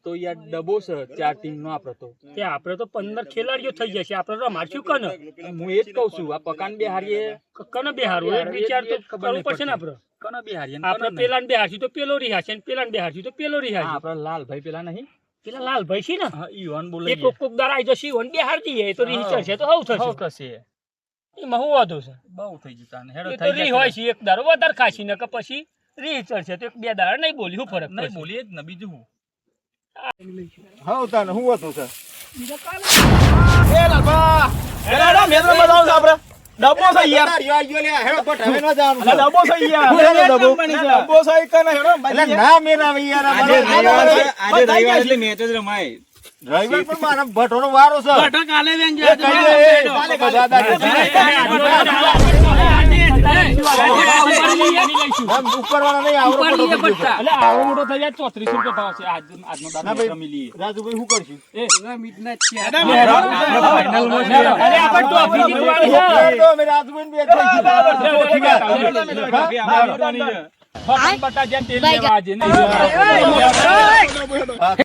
તો યાર ડબો છે 4 ટીમ નો આપડે તો કે આપણે તો 15 ખેલાડીઓ થઈ જશે આપણે તો મારશું કને હું એ જ કહું છું આ પકાન બે હારીએ કને બેહારું એક વિચાર તો કરવો પડશે ને આપણે કને બે હારીએ આપણે પેલાને બેહારશું તો પેલો રિહાશે ને પેલાને બેહારશું તો પેલો રિહાશે આપડે લાલભાઈ પેલા નહીં પેલા લાલભાઈ છે ને હા ઈવન બોલે એક કોક દાર આવી જશે ઈવન બેહાર દઈએ તો રી ચડશે તો હવ થશે એમાં હું વાંધો છે બહુ થઈ જતા ને હેડો એ તો રી હોય છે એક દારો વધારે ખાસી ને કે પછી રી ચડશે તો એક બે દાડા નહીં બોલી શું ફરક નહીં બોલીએ જ ને બીજું હું હા તાને હું હતું સર એ લાલબા એલા મેત્ર બતાવો છે આપણે ડબ્બો છે યાર હેડો પટ હવે ન જવાનું અલા ડબ્બો છે યાર ડબ્બો છે કને હેડો એટલે ના મેરા યાર આજે રવિવાર એટલે મેચ જ રમાય રવિવાર પણ મારા ભટોનો વારો છે બટા કાલે વેન એ કહી દે, એ બધા આમ ઉપરવાળા નહીં આવરો ભટો થઈ ગયો છે. એટલે આવો મોટો થઈ જાય 3400 રૂપિયા ભાવ છે આજનો ના દાદા ભાઈ, રમી લઈએ રાજુભાઈ શું કરશું અરે આપણે તો અભી જીતવાનું છે તો અમે રાજુભાઈને બે થઈ ગયા. બટા જ્યાં તેલ લેવા આજે નહીં